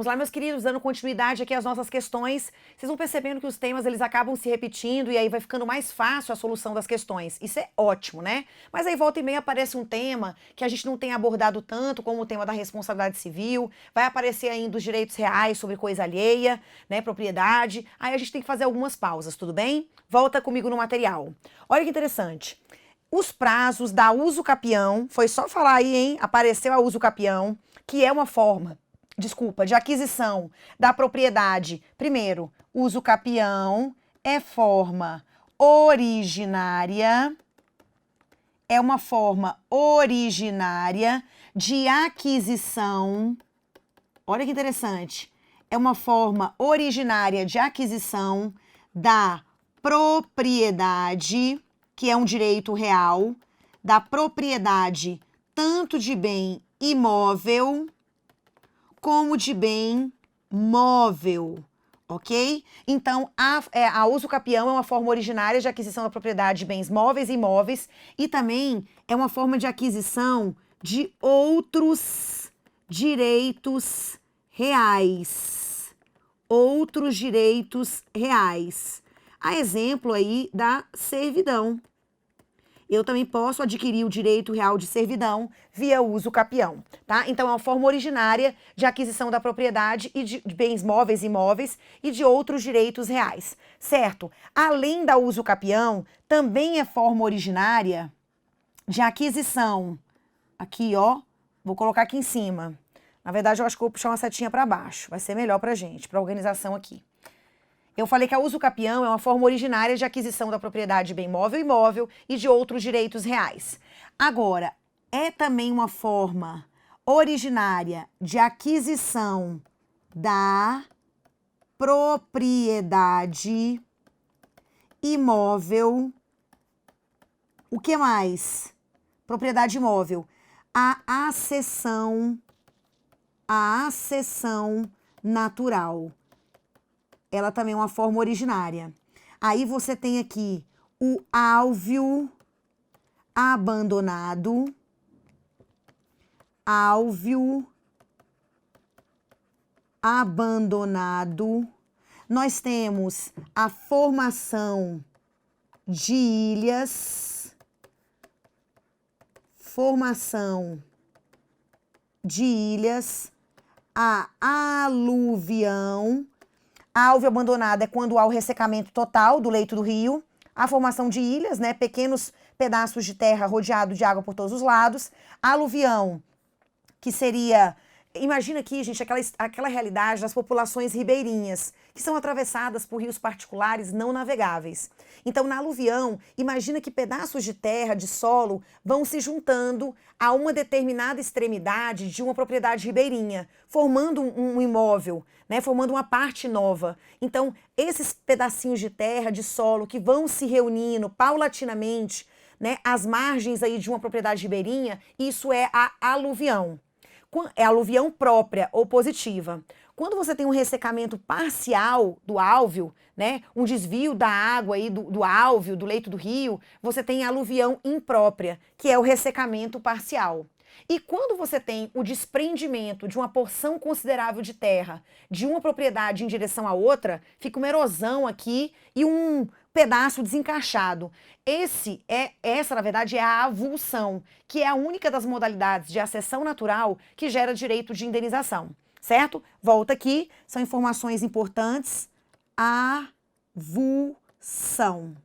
Vamos lá, meus queridos, dando continuidade aqui às nossas questões. Vocês vão percebendo que os temas, eles acabam se repetindo e aí vai ficando mais fácil a solução das questões. Isso é ótimo, né? Mas aí volta e meia aparece um tema que a gente não tem abordado tanto, como o tema da responsabilidade civil. Vai aparecer ainda os direitos reais sobre coisa alheia, né? Propriedade. Aí a gente tem que fazer algumas pausas, tudo bem? Volta comigo no material. Olha que interessante. Os prazos da uso capião, foi só falar aí, hein? Apareceu a uso capião, que é uma forma, de aquisição da propriedade. Primeiro, uso capião é forma originária, é uma forma originária de aquisição. Olha que interessante. É uma forma originária de aquisição da propriedade, que é um direito real, da propriedade tanto de bem imóvel como de bem móvel, ok? Então, a uso capião é uma forma originária de aquisição da propriedade de bens móveis e imóveis e também é uma forma de aquisição de outros direitos reais. Outros direitos reais. A exemplo aí da servidão. Eu também posso adquirir o direito real de servidão via uso capião, tá? Então, é uma forma originária de aquisição da propriedade e de bens móveis e imóveis e de outros direitos reais, certo? Além da uso capião, também é forma originária de aquisição. Aqui, ó, vou colocar aqui em cima. Na verdade, eu acho que eu vou puxar uma setinha para baixo. Vai ser melhor pra gente, pra organização aqui. Eu falei que a uso capião é uma forma originária de aquisição da propriedade de bem móvel e imóvel e de outros direitos reais. Agora, é também uma forma originária de aquisição da propriedade imóvel. O que mais? Propriedade imóvel. A acessão natural. Ela também é uma forma originária. Aí você tem aqui o álveo abandonado. Álveo abandonado. Nós temos a formação de ilhas. Formação de ilhas. A aluvião. A álveo abandonada é quando há o ressecamento total do leito do rio, a formação de ilhas, né, pequenos pedaços de terra rodeados de água por todos os lados, a aluvião, que seria, imagina aqui, gente, aquela realidade das populações ribeirinhas, que são atravessadas por rios particulares não navegáveis. Então, na aluvião, imagina que pedaços de terra, de solo, vão se juntando a uma determinada extremidade de uma propriedade ribeirinha, formando um imóvel, né, formando uma parte nova. Então, esses pedacinhos de terra, de solo, que vão se reunindo paulatinamente, né, às margens aí de uma propriedade ribeirinha, isso é a aluvião. É a aluvião própria ou positiva. Quando você tem um ressecamento parcial do álveo, né, um desvio da água aí do álveo, do leito do rio, você tem a aluvião imprópria, que é o ressecamento parcial. E quando você tem o desprendimento de uma porção considerável de terra de uma propriedade em direção à outra, fica uma erosão aqui e um pedaço desencaixado. Essa, na verdade, é a avulsão, que é a única das modalidades de acessão natural que gera direito de indenização, certo? Volta aqui, são informações importantes. Avulsão.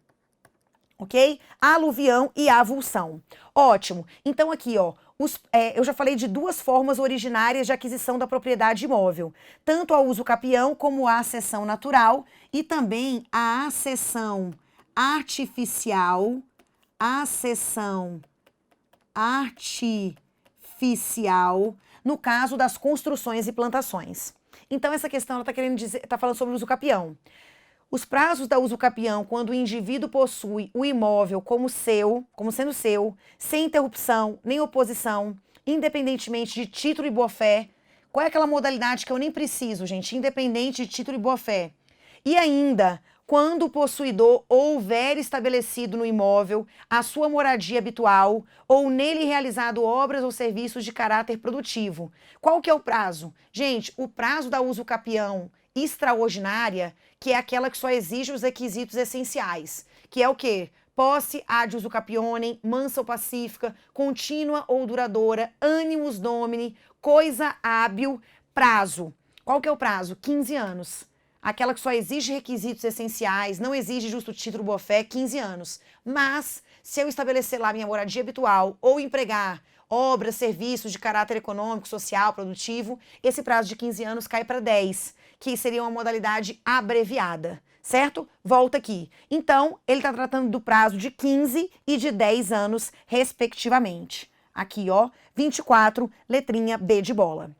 Ok? Aluvião e avulsão. Ótimo. Então aqui, ó, eu já falei de duas formas originárias de aquisição da propriedade imóvel. Tanto a uso capião como a acessão natural e também a acessão artificial. Acessão artificial, no caso das construções e plantações. Então essa questão ela tá falando sobre o uso capião. Os prazos da uso capião, quando o indivíduo possui o imóvel como sendo seu, sem interrupção nem oposição, independentemente de título e boa-fé. Qual é aquela modalidade que eu nem preciso, gente? Independente de título e boa-fé. E ainda, quando o possuidor houver estabelecido no imóvel a sua moradia habitual ou nele realizado obras ou serviços de caráter produtivo. Qual que é o prazo? Gente, o prazo da uso capião extraordinária, que é aquela que só exige os requisitos essenciais, que é o quê? Posse ad uso capionem, mansa ou pacífica, contínua ou duradoura, animus domini, coisa hábil, prazo. Qual que é o prazo? 15 anos. Aquela que só exige requisitos essenciais, não exige justo título boa-fé, 15 anos. Mas, se eu estabelecer lá minha moradia habitual ou empregar obras, serviços de caráter econômico, social, produtivo, esse prazo de 15 anos cai para 10, que seria uma modalidade abreviada, certo? Volta aqui. Então, ele está tratando do prazo de 15 e de 10 anos, respectivamente. Aqui, ó, 24, letrinha B de bola.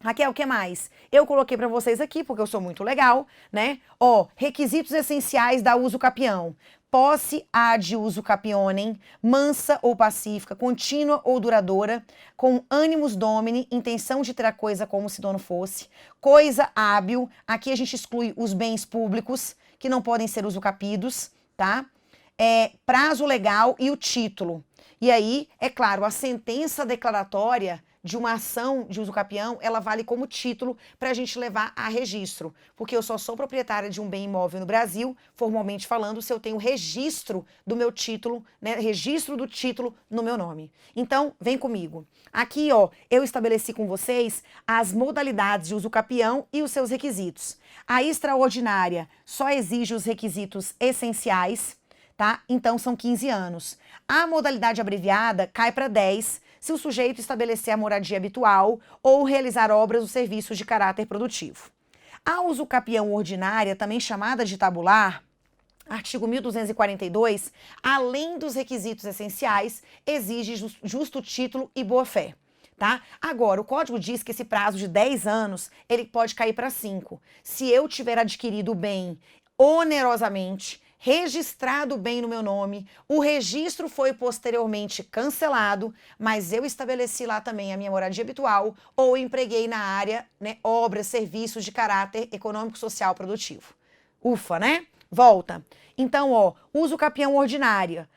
Raquel, o que mais? Eu coloquei para vocês aqui, porque eu sou muito legal, né? Ó, requisitos essenciais da uso capião. Posse ad uso capionem, mansa ou pacífica, contínua ou duradoura, com animus domini, intenção de ter a coisa como se dono fosse, coisa hábil, aqui a gente exclui os bens públicos, que não podem ser usucapidos, tá? Prazo legal e o título. E aí, é claro, a sentença declaratória de uma ação de uso capião, ela vale como título para a gente levar a registro. Porque eu só sou proprietária de um bem imóvel no Brasil, formalmente falando, se eu tenho registro do meu título, né, registro do título no meu nome. Então, vem comigo. Aqui, ó, eu estabeleci com vocês as modalidades de uso capião e os seus requisitos. A extraordinária só exige os requisitos essenciais, tá? Então, são 15 anos. A modalidade abreviada cai para 10, se o sujeito estabelecer a moradia habitual ou realizar obras ou serviços de caráter produtivo. A uso capião ordinária, também chamada de tabular, artigo 1242, além dos requisitos essenciais, exige justo título e boa-fé. Tá? Agora, o código diz que esse prazo de 10 anos, ele pode cair para 5. Se eu tiver adquirido o bem onerosamente, registrado o bem no meu nome, o registro foi posteriormente cancelado, mas eu estabeleci lá também a minha moradia habitual ou empreguei na área, né, obras, serviços de caráter econômico, social, produtivo. Ufa, né? Volta. Então, ó, uso capião ordinária.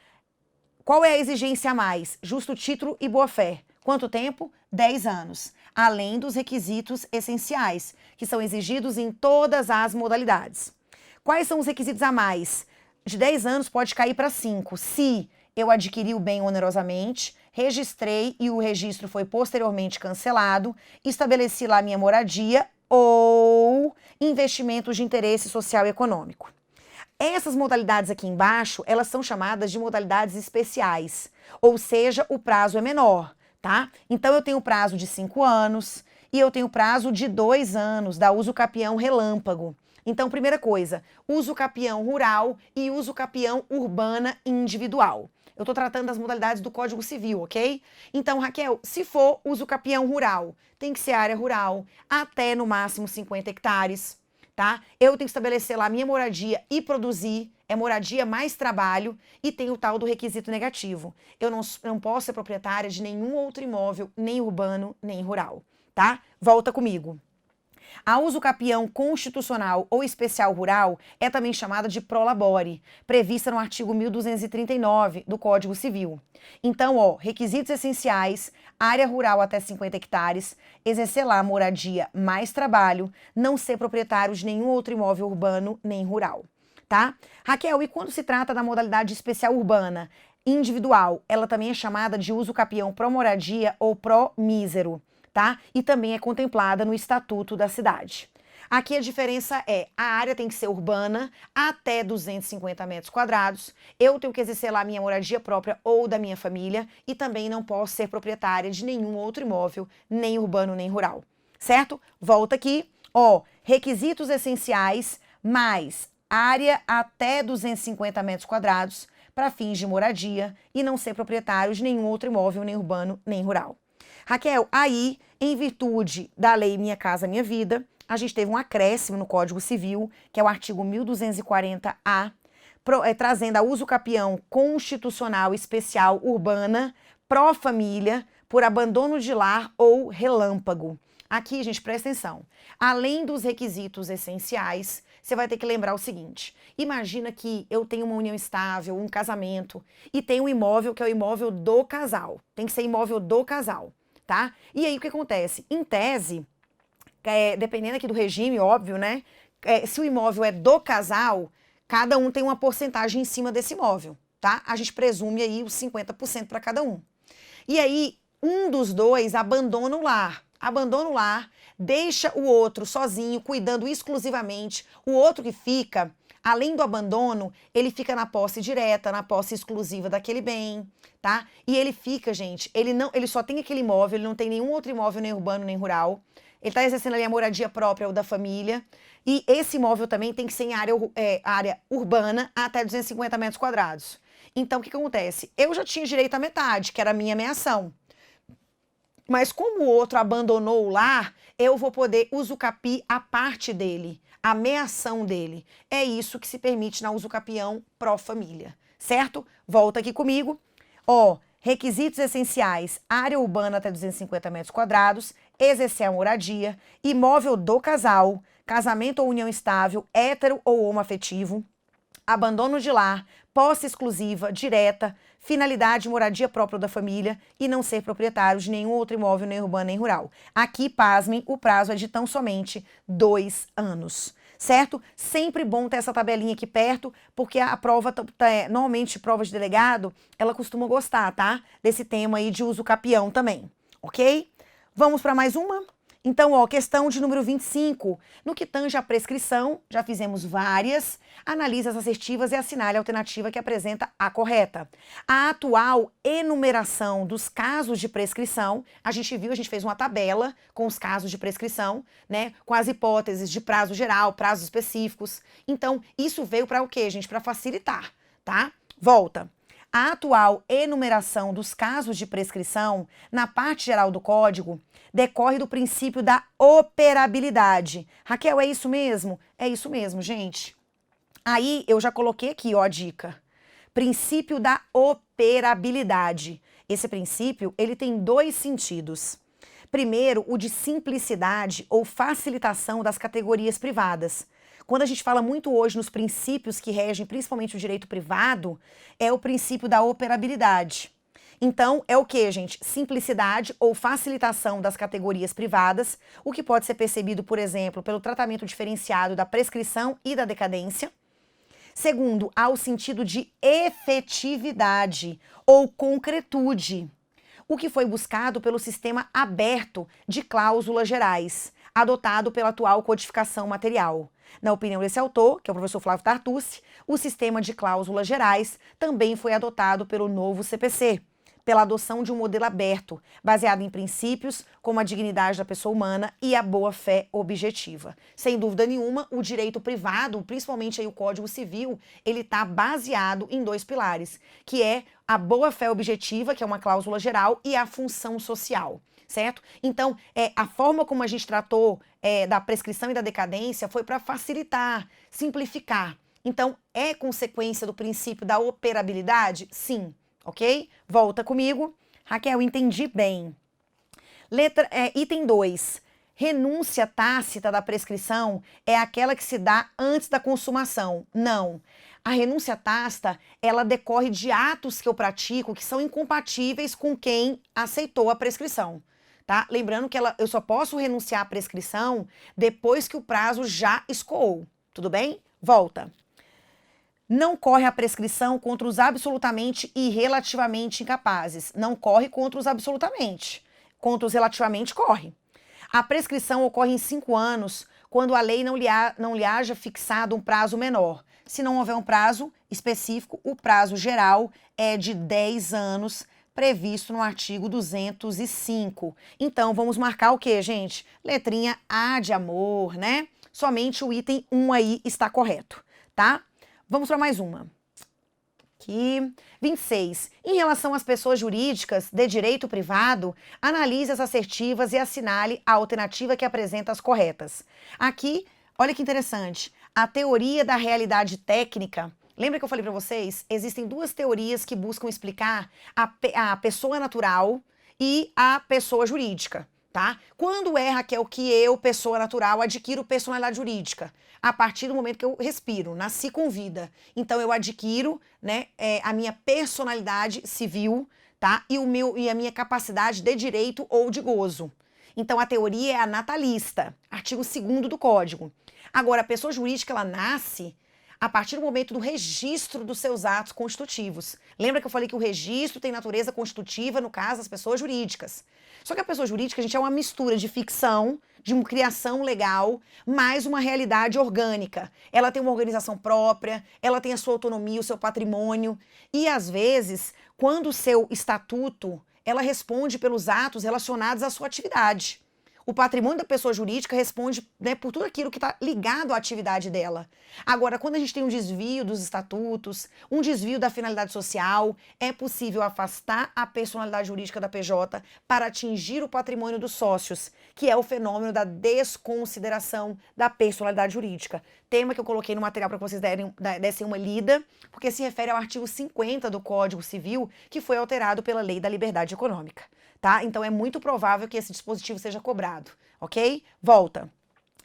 Qual é a exigência a mais? Justo título e boa-fé. Quanto tempo? 10 anos. Além dos requisitos essenciais, que são exigidos em todas as modalidades. Quais são os requisitos a mais? De 10 anos pode cair para 5, se eu adquiri o bem onerosamente, registrei e o registro foi posteriormente cancelado, estabeleci lá minha moradia ou investimentos de interesse social e econômico. Essas modalidades aqui embaixo, elas são chamadas de modalidades especiais, ou seja, o prazo é menor, tá? Então, eu tenho prazo de 5 anos e eu tenho prazo de 2 anos da uso capião relâmpago. Então, primeira coisa, uso capião rural e uso capião urbana individual. Eu estou tratando das modalidades do Código Civil, ok? Então, Raquel, se for uso capião rural, tem que ser área rural, até no máximo 50 hectares, tá? Eu tenho que estabelecer lá minha moradia e produzir, é moradia mais trabalho, e tem o tal do requisito negativo. Eu não posso ser proprietária de nenhum outro imóvel, nem urbano, nem rural, tá? Volta comigo. A uso capião constitucional ou especial rural é também chamada de prolabore, prevista no artigo 1239 do Código Civil. Então, ó, requisitos essenciais, área rural até 50 hectares, exercer lá moradia mais trabalho, não ser proprietário de nenhum outro imóvel urbano nem rural, tá? Raquel, e quando se trata da modalidade especial urbana individual, ela também é chamada de uso capião pró-moradia ou pró-mísero, tá? E também é contemplada no Estatuto da Cidade. Aqui a diferença é, a área tem que ser urbana, até 250 metros quadrados, eu tenho que exercer lá minha moradia própria ou da minha família, e também não posso ser proprietária de nenhum outro imóvel, nem urbano, nem rural, certo? Volta aqui, ó, requisitos essenciais, mais área até 250 metros quadrados, para fins de moradia, e não ser proprietário de nenhum outro imóvel, nem urbano, nem rural. Raquel, aí, em virtude da lei Minha Casa Minha Vida, a gente teve um acréscimo no Código Civil, que é o artigo 1240-A, trazendo a uso capião constitucional especial urbana pró-família, por abandono de lar ou relâmpago. Aqui, gente, presta atenção. Além dos requisitos essenciais, você vai ter que lembrar o seguinte. Imagina que eu tenho uma união estável, um casamento, e tenho um imóvel que é o imóvel do casal. Tem que ser imóvel do casal, tá? E aí, o que acontece? Em tese, dependendo aqui do regime, óbvio, né? Se o imóvel é do casal, cada um tem uma porcentagem em cima desse imóvel, tá? A gente presume aí os 50% para cada um. E aí, um dos dois abandona o lar. Abandona o lar, deixa o outro sozinho, cuidando exclusivamente. O outro que fica, além do abandono, ele fica na posse direta, na posse exclusiva daquele bem, tá? E ele fica, gente, ele só tem aquele imóvel, ele não tem nenhum outro imóvel, nem urbano, nem rural. Ele está exercendo ali a moradia própria ou da família. E esse imóvel também tem que ser em área urbana até 250 metros quadrados. Então, o que acontece? Eu já tinha direito à metade, que era a minha meação. Mas como o outro abandonou o lar, eu vou poder usucapir a parte dele, a meação dele. É isso que se permite na usucapião pró-família, certo? Volta aqui comigo. Ó, requisitos essenciais: área urbana até 250 metros quadrados, exercer a moradia, imóvel do casal, casamento ou união estável, hétero ou homoafetivo, abandono de lar, posse exclusiva, direta, finalidade moradia própria da família e não ser proprietário de nenhum outro imóvel, nem urbano, nem rural. Aqui, pasmem, o prazo é de tão somente 2 anos, certo? Sempre bom ter essa tabelinha aqui perto, porque a prova, normalmente prova de delegado, ela costuma gostar, tá? Desse tema aí de usucapião também, ok? Vamos para mais uma? Então, ó, questão de número 25. No que tange à prescrição, já fizemos várias. Analise as assertivas e assinale a alternativa que apresenta a correta. A atual enumeração dos casos de prescrição, a gente fez uma tabela com os casos de prescrição, né? Com as hipóteses de prazo geral, prazos específicos. Então, isso veio para o quê, gente? Para facilitar, tá? Volta. A atual enumeração dos casos de prescrição, na parte geral do Código, decorre do princípio da operabilidade. Raquel, é isso mesmo? É isso mesmo, gente. Aí, eu já coloquei aqui, ó, a dica. Princípio da operabilidade. Esse princípio, ele tem 2 sentidos. Primeiro, o de simplicidade ou facilitação das categorias privadas. Quando a gente fala muito hoje nos princípios que regem principalmente o direito privado, é o princípio da operabilidade. Então, é o que, gente? Simplicidade ou facilitação das categorias privadas, o que pode ser percebido, por exemplo, pelo tratamento diferenciado da prescrição e da decadência. Segundo, há o sentido de efetividade ou concretude, o que foi buscado pelo sistema aberto de cláusulas gerais, adotado pela atual codificação material. Na opinião desse autor, que é o professor Flávio Tartucci, o sistema de cláusulas gerais também foi adotado pelo novo CPC, pela adoção de um modelo aberto, baseado em princípios como a dignidade da pessoa humana e a boa-fé objetiva. Sem dúvida nenhuma, o direito privado, principalmente aí o Código Civil, ele está baseado em 2 pilares, que é a boa-fé objetiva, que é uma cláusula geral, e a função social. Certo? Então, a forma como a gente tratou da prescrição e da decadência foi para facilitar, simplificar. Então, é consequência do princípio da operabilidade? Sim, ok? Volta comigo. Raquel, entendi bem. Item 2. Renúncia tácita da prescrição é aquela que se dá antes da consumação. Não. A renúncia tácita, ela decorre de atos que eu pratico que são incompatíveis com quem aceitou a prescrição. Tá? Lembrando que eu só posso renunciar à prescrição depois que o prazo já escoou. Tudo bem? Volta. Não corre a prescrição contra os absolutamente e relativamente incapazes. Não corre contra os absolutamente. Contra os relativamente, corre. A prescrição ocorre em 5 anos quando a lei não lhe haja fixado um prazo menor. Se não houver um prazo específico, o prazo geral é de 10 anos, previsto no artigo 205. Então, vamos marcar o quê, gente? Letrinha A de amor, né? Somente o item 1 aí está correto, tá? Vamos para mais uma. Aqui. 26. Em relação às pessoas jurídicas de direito privado, analise as assertivas e assinale a alternativa que apresenta as corretas. Aqui, olha que interessante. A teoria da realidade técnica Lembra que eu falei para vocês? Existem duas teorias que buscam explicar a pessoa natural e a pessoa jurídica, tá? Quando é, Raquel, que eu, pessoa natural, adquiro personalidade jurídica? A partir do momento que eu respiro, nasci com vida. Então, eu adquiro, né, a minha personalidade civil, tá? E a minha capacidade de direito ou de gozo. Então, a teoria é a natalista, artigo 2º do Código. Agora, a pessoa jurídica, ela nasce a partir do momento do registro dos seus atos constitutivos. Lembra que eu falei que o registro tem natureza constitutiva, no caso, das pessoas jurídicas. Só que a pessoa jurídica, a gente é uma mistura de ficção, de uma criação legal, mais uma realidade orgânica. Ela tem uma organização própria, ela tem a sua autonomia, o seu patrimônio. E, às vezes, quando o seu estatuto, ela responde pelos atos relacionados à sua atividade. O patrimônio da pessoa jurídica responde, né, por tudo aquilo que está ligado à atividade dela. Agora, quando a gente tem um desvio dos estatutos, um desvio da finalidade social, é possível afastar a personalidade jurídica da PJ para atingir o patrimônio dos sócios, que é o fenômeno da desconsideração da personalidade jurídica. Tema que eu coloquei no material para que vocês dessem uma lida, porque se refere ao artigo 50 do Código Civil, que foi alterado pela Lei da Liberdade Econômica. Tá? Então, é muito provável que esse dispositivo seja cobrado, ok? Volta.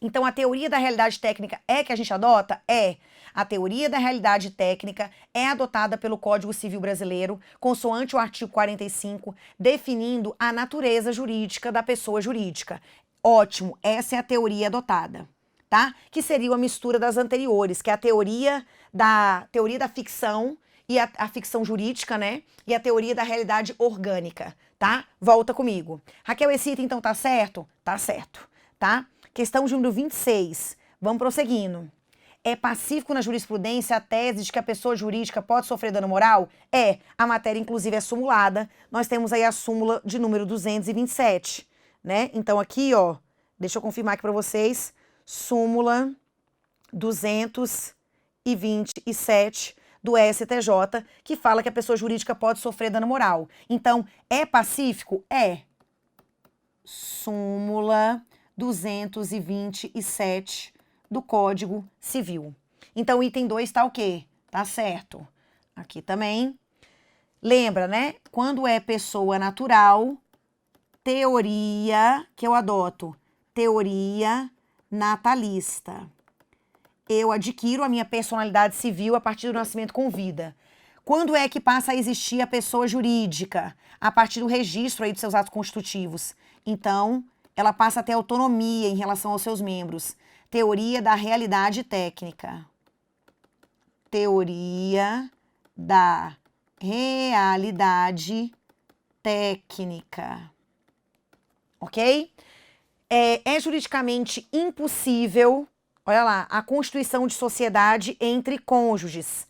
Então, a teoria da realidade técnica é que a gente adota? É. A teoria da realidade técnica é adotada pelo Código Civil Brasileiro, consoante o artigo 45, definindo a natureza jurídica da pessoa jurídica. Ótimo, essa é a teoria adotada, tá? Que seria uma mistura das anteriores, que é a teoria da ficção e a ficção jurídica, né? E a teoria da realidade orgânica, tá? Volta comigo. Raquel, esse item então tá certo? Tá certo, tá? Questão de número 26. Vamos prosseguindo. É pacífico na jurisprudência a tese de que a pessoa jurídica pode sofrer dano moral? É. A matéria, inclusive, é sumulada. Nós temos aí a súmula de número 227, né? Então, aqui, ó, deixa eu confirmar aqui para vocês. Súmula 227 do STJ, que fala que a pessoa jurídica pode sofrer dano moral. Então, é pacífico? É. Súmula 227 do Código Civil. Então, o item 2 tá o quê? Tá certo. Aqui também. Lembra, né? Quando é pessoa natural, teoria que eu adoto. Teoria natalista. Eu adquiro a minha personalidade civil a partir do nascimento com vida. Quando é que passa a existir a pessoa jurídica? A partir do registro aí dos seus atos constitutivos. Então, ela passa a ter autonomia em relação aos seus membros. Teoria da realidade técnica. Teoria da realidade técnica. Ok? É juridicamente impossível, olha lá, a constituição de sociedade entre cônjuges.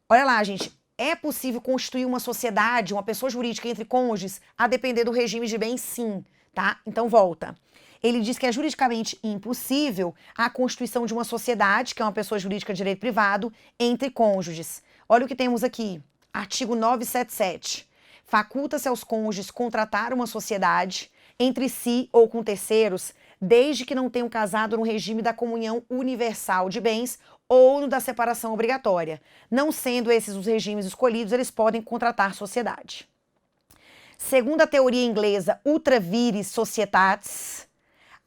Olha lá, gente, é possível constituir uma sociedade, uma pessoa jurídica entre cônjuges, a depender do regime de bens, sim, tá? Então, volta. Ele diz que é juridicamente impossível a constituição de uma sociedade, que é uma pessoa jurídica de direito privado, entre cônjuges. Olha o que temos aqui, artigo 977. Faculta-se aos cônjuges contratar uma sociedade entre si ou com terceiros, desde que não tenham casado no regime da comunhão universal de bens ou no da separação obrigatória. Não sendo esses os regimes escolhidos, eles podem contratar sociedade. Segundo a teoria inglesa Ultra Vires Societatis,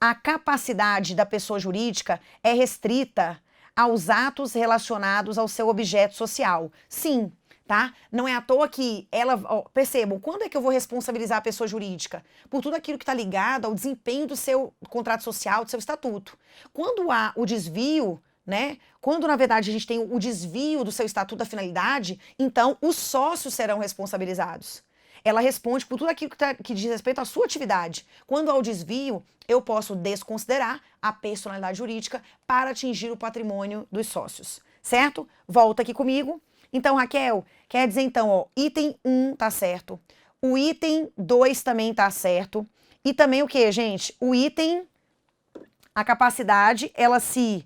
a capacidade da pessoa jurídica é restrita aos atos relacionados ao seu objeto social. Sim, tá? Não é à toa que ela... percebam, quando é que eu vou responsabilizar a pessoa jurídica? Por tudo aquilo que está ligado ao desempenho do seu contrato social, do seu estatuto. Quando há o desvio, né? Quando, na verdade, a gente tem o desvio do seu estatuto da finalidade, então os sócios serão responsabilizados. Ela responde por tudo aquilo que diz respeito à sua atividade. Quando há o desvio, eu posso desconsiderar a personalidade jurídica para atingir o patrimônio dos sócios. Certo? Volta aqui comigo. Então, Raquel, quer dizer então, ó, item 1 tá certo. O item 2 também tá certo. E também o que, gente? O item, a capacidade, ela se...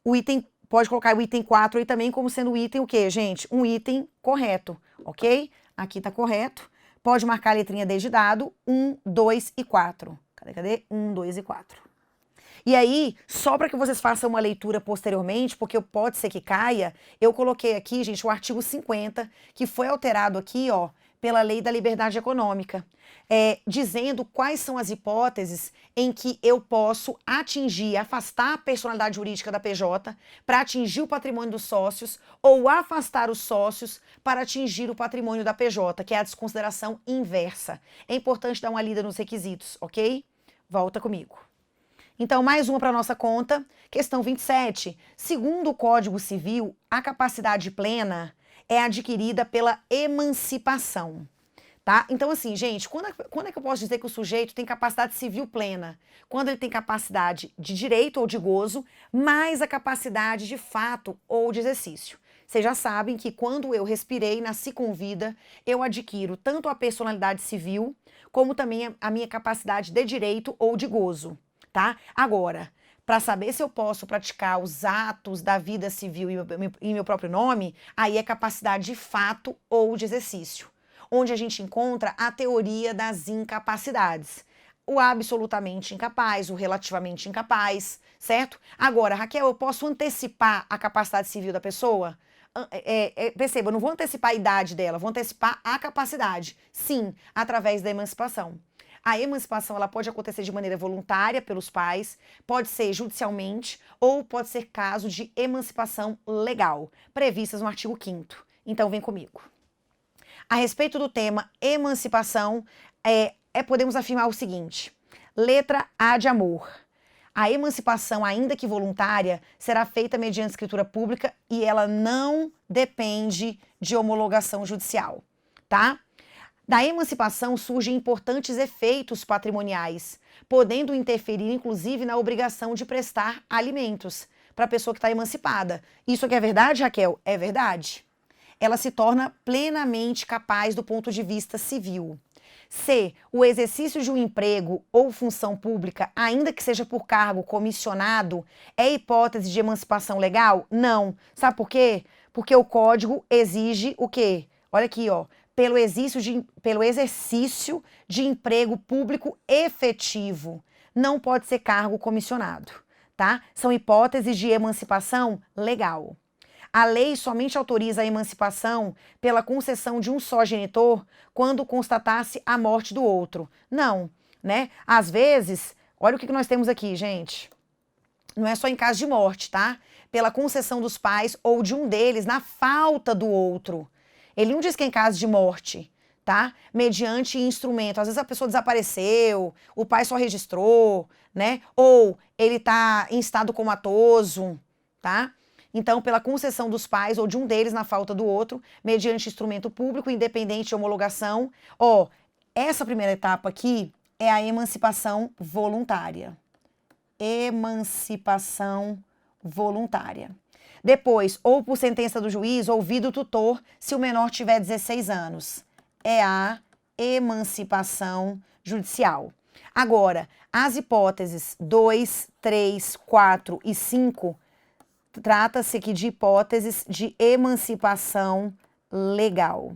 O item, pode colocar o item 4 aí também como sendo o item o quê, gente? Um item correto, ok? Aqui tá correto. Pode marcar a letrinha D de dado, 1, 2 e 4. Cadê? 1, 2 e 4. E aí, só para que vocês façam uma leitura posteriormente, porque pode ser que caia, eu coloquei aqui, gente, o artigo 50, que foi alterado aqui, ó, pela Lei da Liberdade Econômica, dizendo quais são as hipóteses em que eu posso atingir, afastar a personalidade jurídica da PJ para atingir o patrimônio dos sócios ou afastar os sócios para atingir o patrimônio da PJ, que é a desconsideração inversa. É importante dar uma lida nos requisitos, ok? Volta comigo. Então, mais uma para nossa conta. Questão 27. Segundo o Código Civil, a capacidade plena é adquirida pela emancipação, tá? Então, assim, gente, quando é que eu posso dizer que o sujeito tem capacidade civil plena? Quando ele tem capacidade de direito ou de gozo, mais a capacidade de fato ou de exercício. Vocês já sabem que quando eu respirei, nasci com vida, eu adquiro tanto a personalidade civil, como também a minha capacidade de direito ou de gozo, tá? Agora, para saber se eu posso praticar os atos da vida civil em meu próprio nome, aí é capacidade de fato ou de exercício, onde a gente encontra a teoria das incapacidades. O absolutamente incapaz, o relativamente incapaz, certo? Agora, Raquel, eu posso antecipar a capacidade civil da pessoa? Perceba, eu não vou antecipar a idade dela, vou antecipar a capacidade. Sim, através da emancipação. A emancipação ela pode acontecer de maneira voluntária pelos pais, pode ser judicialmente ou pode ser caso de emancipação legal, previstas no artigo 5º. Então vem comigo. A respeito do tema emancipação, podemos afirmar o seguinte: letra A de amor. A emancipação, ainda que voluntária, será feita mediante escritura pública e ela não depende de homologação judicial, tá? Da emancipação surgem importantes efeitos patrimoniais, podendo interferir inclusive na obrigação de prestar alimentos para a pessoa que está emancipada. Isso aqui é verdade, Raquel? É verdade. Ela se torna plenamente capaz do ponto de vista civil. C. O exercício de um emprego ou função pública, ainda que seja por cargo comissionado, é hipótese de emancipação legal? Não. Sabe por quê? Porque o Código exige o quê? Olha aqui, ó. Pelo exercício de emprego público efetivo. Não pode ser cargo comissionado, tá? São hipóteses de emancipação legal. A lei somente autoriza a emancipação pela concessão de um só genitor quando constatasse a morte do outro. Não, né? Às vezes, olha o que nós temos aqui, gente. Não é só em caso de morte, tá? Pela concessão dos pais ou de um deles na falta do outro. Ele não diz que é em caso de morte, tá? Mediante instrumento. Às vezes a pessoa desapareceu, o pai só registrou, né? Ou ele tá em estado comatoso, tá? Então, pela concessão dos pais ou de um deles na falta do outro, mediante instrumento público, independente de homologação. Ó, essa primeira etapa aqui é a emancipação voluntária. Emancipação voluntária. Depois, ou por sentença do juiz, ouvido o tutor, se o menor tiver 16 anos. É a emancipação judicial. Agora, as hipóteses 2, 3, 4 e 5, trata-se aqui de hipóteses de emancipação legal.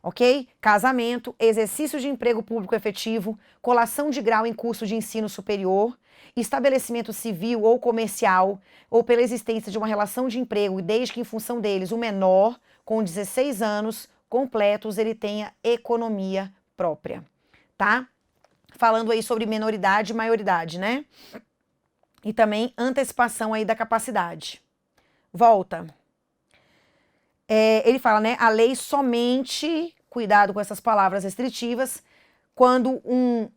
Ok? Casamento, exercício de emprego público efetivo, colação de grau em curso de ensino superior, estabelecimento civil ou comercial, ou pela existência de uma relação de emprego, desde que em função deles o menor, com 16 anos completos, ele tenha economia própria, tá? Falando aí sobre menoridade e maioridade, né? E também antecipação aí da capacidade. Volta. Ele fala, né? A lei somente, cuidado com essas palavras restritivas, quando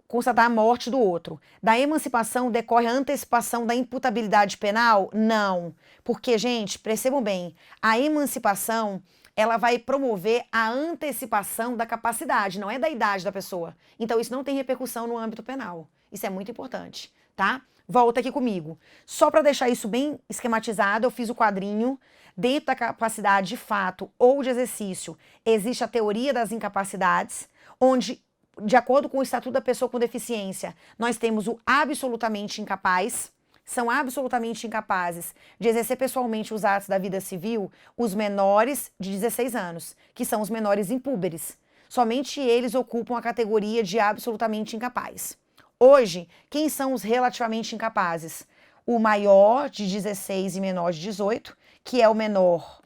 constatar a morte do outro. Da emancipação decorre a antecipação da imputabilidade penal? Não. Porque, gente, percebam bem, a emancipação, ela vai promover a antecipação da capacidade, não é da idade da pessoa. Então, isso não tem repercussão no âmbito penal. Isso é muito importante, tá? Volta aqui comigo. Só para deixar isso bem esquematizado, eu fiz o quadrinho. Dentro da capacidade de fato ou de exercício, existe a teoria das incapacidades, onde, de acordo com o Estatuto da Pessoa com Deficiência, nós temos o absolutamente incapaz. São absolutamente incapazes de exercer pessoalmente os atos da vida civil os menores de 16 anos, que são os menores impúberes. Somente eles ocupam a categoria de absolutamente incapaz. Hoje, quem são os relativamente incapazes? O maior de 16 e menor de 18, que é o menor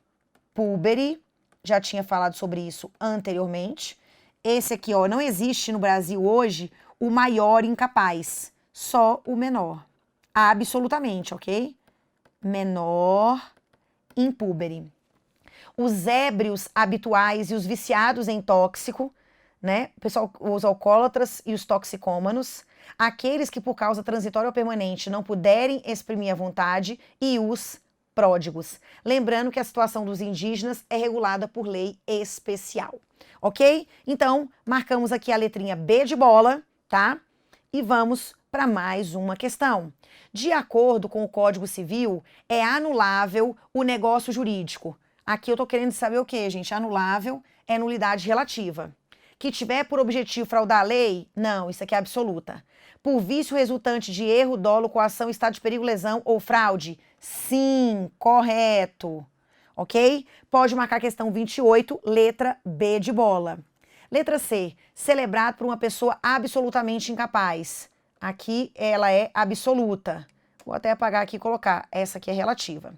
púbere, já tinha falado sobre isso anteriormente. Esse aqui, ó, não existe no Brasil hoje o maior incapaz, só o menor. Absolutamente, ok? Menor impúbere. Os ébrios habituais e os viciados em tóxico, né? O pessoal, os alcoólatras e os toxicômanos, aqueles que por causa transitória ou permanente não puderem exprimir a vontade e os pródigos. Lembrando que a situação dos indígenas é regulada por lei especial, ok? Então, marcamos aqui a letrinha B de bola, tá? E vamos para mais uma questão. De acordo com o Código Civil, é anulável o negócio jurídico. Aqui eu tô querendo saber o quê, gente? Anulável é nulidade relativa. Que tiver por objetivo fraudar a lei? Não, isso aqui é absoluta. Por vício resultante de erro, dolo, coação, estado de perigo, lesão ou fraude? Sim, correto. Ok? Pode marcar a questão 28, letra B de bola. Letra C, celebrado por uma pessoa absolutamente incapaz. Aqui ela é absoluta. Vou até apagar aqui e colocar. Essa aqui é relativa.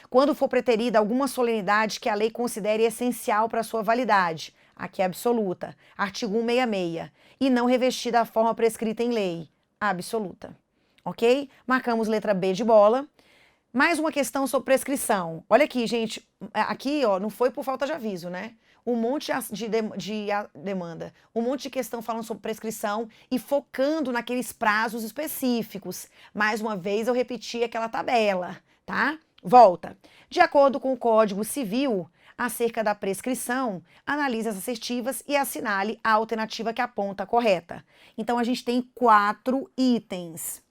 Quando for preterida alguma solenidade que a lei considere essencial para sua validade. Aqui é absoluta. Artigo 166. E não revestida a forma prescrita em lei. Absoluta. Ok? Marcamos letra B de bola. Mais uma questão sobre prescrição. Olha aqui, gente. Aqui, ó, não foi por falta de aviso, né? Um monte de demanda, um monte de questão falando sobre prescrição e focando naqueles prazos específicos. Mais uma vez, eu repeti aquela tabela, tá? Volta. De acordo com o Código Civil, acerca da prescrição, analise as assertivas e assinale a alternativa que aponta a correta. Então, a gente tem 4 itens.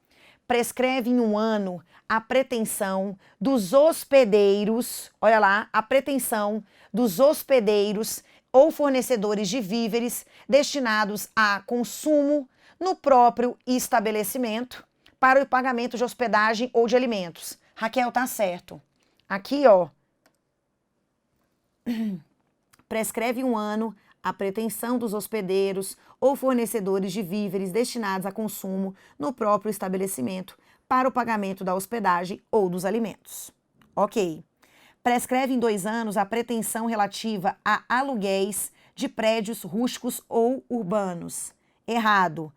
Prescreve em 1 ano a pretensão dos hospedeiros, olha lá, a pretensão dos hospedeiros ou fornecedores de víveres destinados a consumo no próprio estabelecimento para o pagamento de hospedagem ou de alimentos. Raquel, tá certo. Aqui, ó, prescreve 1 ano a pretensão dos hospedeiros ou fornecedores de víveres destinados a consumo no próprio estabelecimento para o pagamento da hospedagem ou dos alimentos. Ok. Prescreve em 2 anos a pretensão relativa a aluguéis de prédios rústicos ou urbanos. Errado.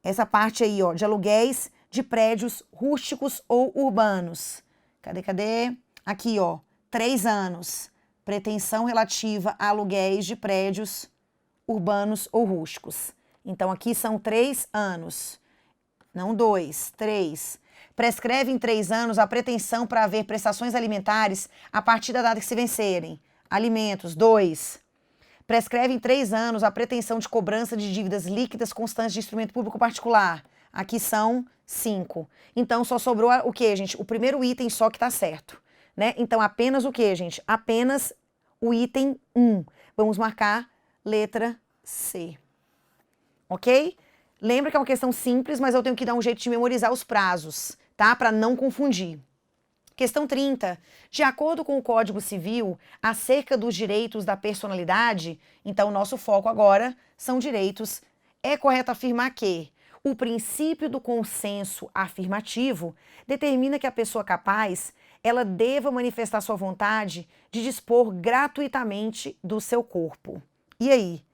Essa parte aí, ó, de aluguéis de prédios rústicos ou urbanos. Cadê? Aqui, ó, 3 anos. Pretensão relativa a aluguéis de prédios urbanos ou rústicos. Então, aqui são 3 anos. Não 2, 3. Prescreve em 3 anos a pretensão para haver prestações alimentares a partir da data que se vencerem. Alimentos, 2. Prescreve em 3 anos a pretensão de cobrança de dívidas líquidas constantes de instrumento público particular. Aqui são 5. Então, só sobrou o quê, gente? O primeiro item só que tá certo. Né? Então, apenas o quê, gente? Apenas o item 1. Vamos marcar letra C. Ok? Lembra que é uma questão simples, mas eu tenho que dar um jeito de memorizar os prazos, tá? Para não confundir. Questão 30. De acordo com o Código Civil, acerca dos direitos da personalidade, então, nosso foco agora são direitos. É correto afirmar que o princípio do consenso afirmativo determina que a pessoa capaz ela deva manifestar sua vontade de dispor gratuitamente do seu corpo. E aí?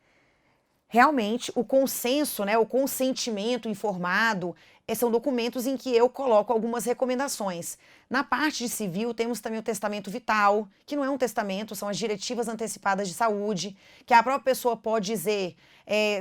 Realmente, o consenso, né, o consentimento informado, são documentos em que eu coloco algumas recomendações. Na parte de civil, temos também o testamento vital, que não é um testamento, são as diretivas antecipadas de saúde, que a própria pessoa pode dizer,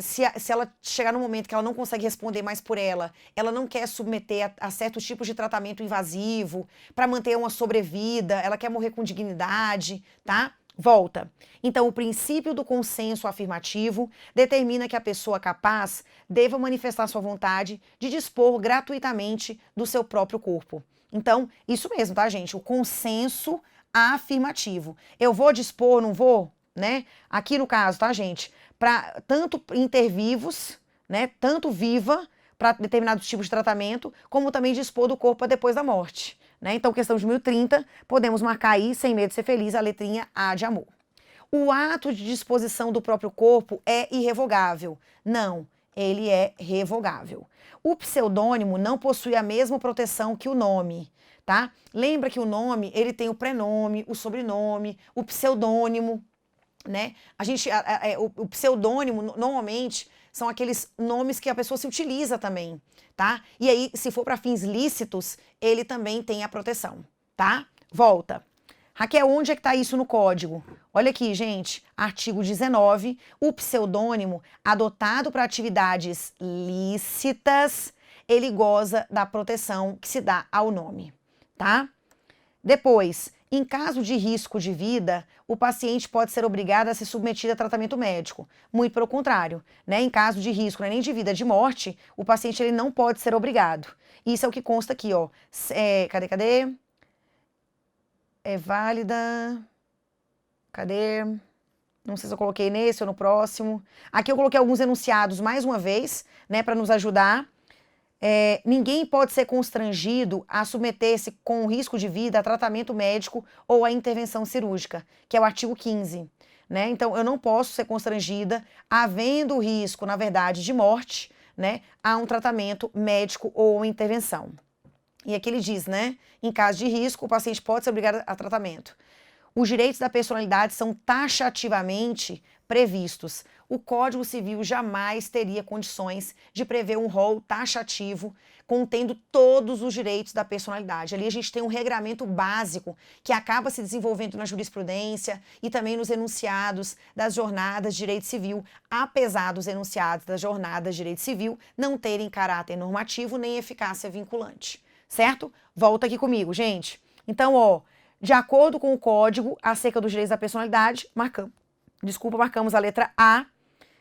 se ela chegar no momento que ela não consegue responder mais por ela não quer submeter a certos tipos de tratamento invasivo, para manter uma sobrevida, ela quer morrer com dignidade, tá? Volta. Então, o princípio do consenso afirmativo determina que a pessoa capaz deva manifestar sua vontade de dispor gratuitamente do seu próprio corpo. Então, isso mesmo, tá, gente? O consenso afirmativo. Eu vou dispor, não vou? Né? Aqui no caso, tá, gente? Para tanto intervivos, né? Tanto viva para determinados tipos de tratamento, como também dispor do corpo depois da morte. Né? Então, questão de 1030, podemos marcar aí, sem medo de ser feliz, a letrinha A de amor. O ato de disposição do próprio corpo é irrevogável? Não, ele é revogável. O pseudônimo não possui a mesma proteção que o nome, tá? Lembra que o nome, ele tem o prenome, o sobrenome, o pseudônimo, né? O pseudônimo, normalmente, são aqueles nomes que a pessoa se utiliza também, tá? E aí, se for para fins lícitos, ele também tem a proteção, tá? Volta. Raquel, onde é que está isso no código? Olha aqui, gente, artigo 19, o pseudônimo adotado para atividades lícitas, ele goza da proteção que se dá ao nome, tá? Depois, em caso de risco de vida, o paciente pode ser obrigado a ser submetido a tratamento médico. Muito pelo contrário, né? Em caso de risco, não é nem de vida, é de morte, o paciente ele não pode ser obrigado. Isso é o que consta aqui, ó. Cadê? É válida. Cadê? Não sei se eu coloquei nesse ou no próximo. Aqui eu coloquei alguns enunciados mais uma vez, né, para nos ajudar. Ninguém pode ser constrangido a submeter-se com risco de vida a tratamento médico ou a intervenção cirúrgica, que é o artigo 15. Né? Então, eu não posso ser constrangida, havendo risco, na verdade, de morte, né, a um tratamento médico ou uma intervenção. E aqui ele diz, né, em caso de risco, o paciente pode ser obrigado a tratamento. Os direitos da personalidade são taxativamente previstos. O Código Civil jamais teria condições de prever um rol taxativo contendo todos os direitos da personalidade. Ali a gente tem um regramento básico que acaba se desenvolvendo na jurisprudência e também nos enunciados das jornadas de direito civil, apesar dos enunciados das jornadas de direito civil não terem caráter normativo nem eficácia vinculante. Certo? Volta aqui comigo, gente. Então, ó, de acordo com o código acerca dos direitos da personalidade, marcamos a letra A.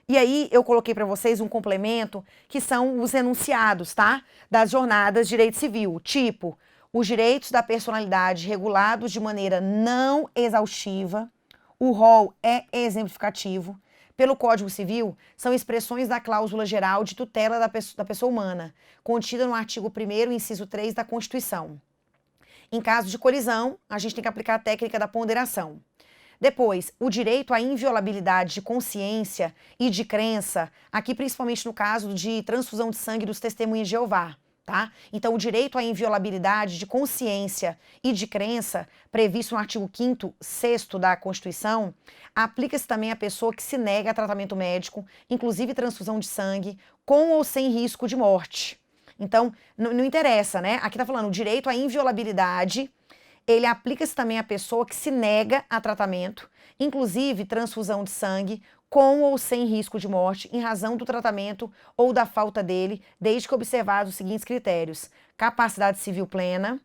E aí eu coloquei para vocês um complemento que são os enunciados, tá? Das jornadas de direito civil, tipo, os direitos da personalidade regulados de maneira não exaustiva, o rol é exemplificativo. Pelo Código Civil, são expressões da cláusula geral de tutela da pessoa humana, contida no artigo 1º, inciso 3 da Constituição. Em caso de colisão, a gente tem que aplicar a técnica da ponderação. Depois, o direito à inviolabilidade de consciência e de crença, aqui principalmente no caso de transfusão de sangue dos testemunhas de Jeová. Tá? Então, o direito à inviolabilidade de consciência e de crença, previsto no artigo 5º, 6º da Constituição, aplica-se também à pessoa que se nega a tratamento médico, inclusive transfusão de sangue, com ou sem risco de morte. Então, não interessa, né? Aqui tá falando o direito à inviolabilidade, ele aplica-se também à pessoa que se nega a tratamento, inclusive transfusão de sangue, com ou sem risco de morte, em razão do tratamento ou da falta dele, desde que observados os seguintes critérios: capacidade civil plena,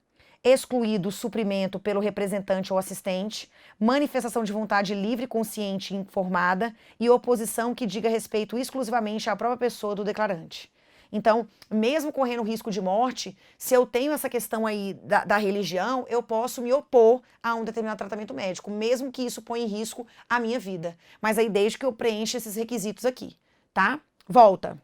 excluído o suprimento pelo representante ou assistente, manifestação de vontade livre, consciente e informada e oposição que diga respeito exclusivamente à própria pessoa do declarante. Então, mesmo correndo risco de morte, se eu tenho essa questão aí da religião, eu posso me opor a um determinado tratamento médico, mesmo que isso ponha em risco a minha vida. Mas aí desde que eu preencha esses requisitos aqui, tá? Volta.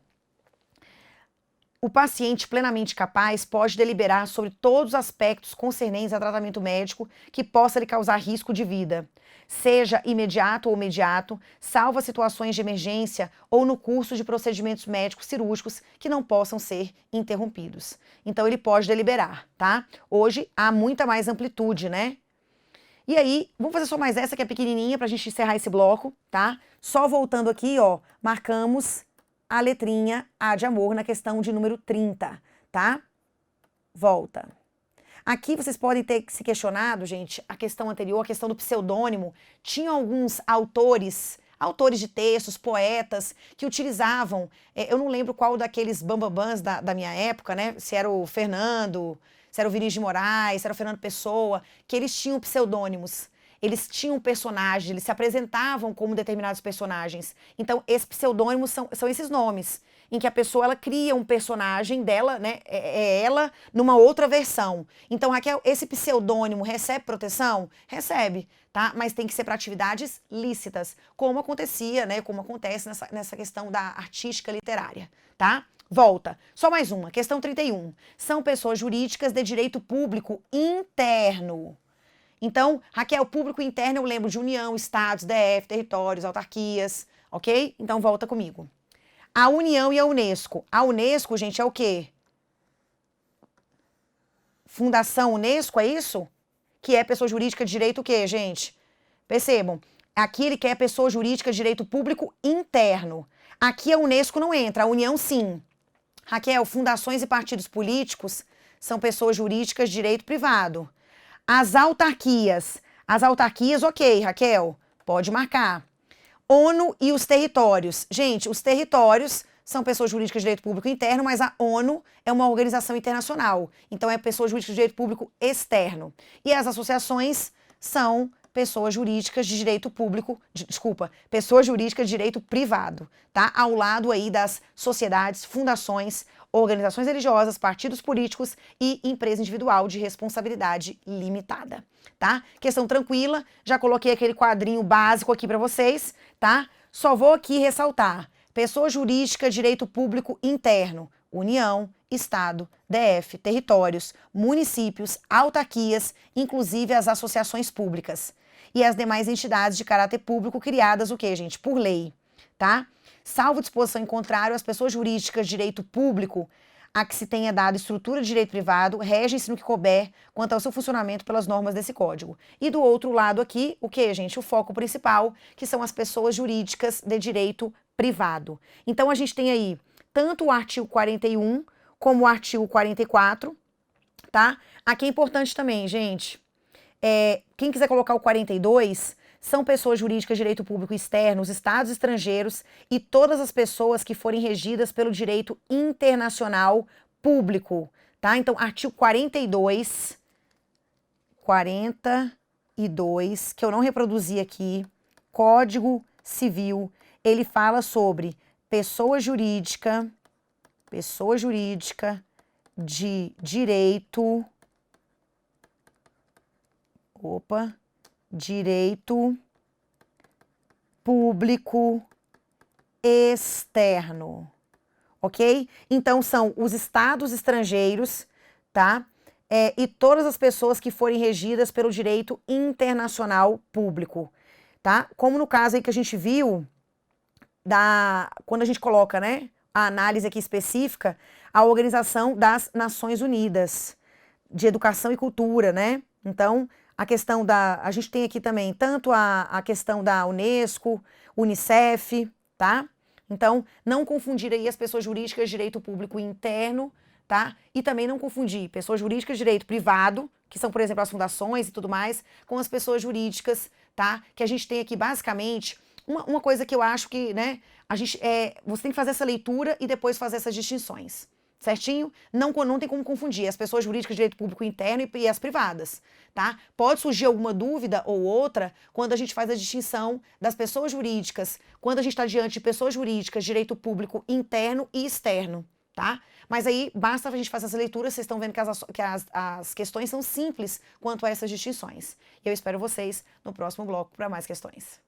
O paciente plenamente capaz pode deliberar sobre todos os aspectos concernentes a tratamento médico que possa lhe causar risco de vida, seja imediato ou imediato, salvo as situações de emergência ou no curso de procedimentos médicos cirúrgicos que não possam ser interrompidos. Então ele pode deliberar, tá? Hoje há muita mais amplitude, né? E aí, vamos fazer só mais essa que é pequenininha pra gente encerrar esse bloco, tá? Só voltando aqui, ó, marcamos a letrinha A de amor na questão de número 30, tá? Volta. Aqui vocês podem ter se questionado, gente, a questão anterior, a questão do pseudônimo. Tinha alguns autores de textos, poetas, que utilizavam, eu não lembro qual daqueles bambambãs da minha época, né? Se era o Fernando, se era o Vinícius de Moraes, se era o Fernando Pessoa, que eles tinham pseudônimos. Eles tinham personagens, eles se apresentavam como determinados personagens. Então, esses pseudônimos são esses nomes, em que a pessoa ela cria um personagem dela, né? É ela numa outra versão. Então, Raquel, esse pseudônimo recebe proteção? Recebe, tá? Mas tem que ser para atividades lícitas, como acontecia, né? Como acontece nessa questão da artística literária, tá? Volta. Só mais uma. Questão 31. São pessoas jurídicas de direito público interno. Então, Raquel, público interno eu lembro de União, Estados, DF, territórios, autarquias, ok? Então, volta comigo. A União e a Unesco. A Unesco, gente, é o quê? Fundação Unesco, é isso? Que é pessoa jurídica de direito o quê, gente? Percebam, aqui ele quer pessoa jurídica de direito público interno. Aqui a Unesco não entra, a União sim. Raquel, fundações e partidos políticos são pessoas jurídicas de direito privado. As autarquias, ok, Raquel, pode marcar. ONU e os territórios. Gente, os territórios são pessoas jurídicas de direito público interno, mas a ONU é uma organização internacional. Então, é pessoa jurídica de direito público externo. E as associações são pessoas jurídicas de direito público, pessoas jurídicas de direito privado, tá? Ao lado aí das sociedades, fundações, organizações religiosas, partidos políticos e empresa individual de responsabilidade limitada, tá? Questão tranquila, já coloquei aquele quadrinho básico aqui para vocês, tá? Só vou aqui ressaltar, pessoa jurídica de direito público interno, União, Estado, DF, territórios, municípios, autarquias, inclusive as associações públicas. E as demais entidades de caráter público criadas, o quê, gente? Por lei, tá? Salvo disposição em contrário, as pessoas jurídicas de direito público a que se tenha dado estrutura de direito privado regem-se no que couber quanto ao seu funcionamento pelas normas desse código. E do outro lado aqui, o quê, gente? O foco principal, que são as pessoas jurídicas de direito privado. Então, a gente tem aí tanto o artigo 41 como o artigo 44, tá? Aqui é importante também, gente, quem quiser colocar o 42, são pessoas jurídicas de direito público externo, os estados estrangeiros e todas as pessoas que forem regidas pelo direito internacional público, tá? Então, artigo 42, que eu não reproduzi aqui, Código Civil, ele fala sobre pessoa jurídica de direito, direito público externo, ok? Então, são os estados estrangeiros, tá? E todas as pessoas que forem regidas pelo direito internacional público, tá? Como no caso aí que a gente viu, quando a gente coloca, né, a análise aqui específica, a Organização das Nações Unidas de Educação e Cultura, né? Então, a questão a gente tem aqui também tanto a questão da Unesco, Unicef, tá? Então, não confundir aí as pessoas jurídicas de direito público interno, tá? E também não confundir pessoas jurídicas de direito privado, que são, por exemplo, as fundações e tudo mais, com as pessoas jurídicas, tá? Que a gente tem aqui, basicamente, uma coisa que eu acho que, né, você tem que fazer essa leitura e depois fazer essas distinções, certinho? Não tem como confundir as pessoas jurídicas de direito público interno e as privadas, tá? Pode surgir alguma dúvida ou outra quando a gente faz a distinção das pessoas jurídicas, quando a gente está diante de pessoas jurídicas de direito público interno e externo, tá? Mas aí basta a gente fazer essa leitura, vocês estão vendo que as questões são simples quanto a essas distinções. E eu espero vocês no próximo bloco para mais questões.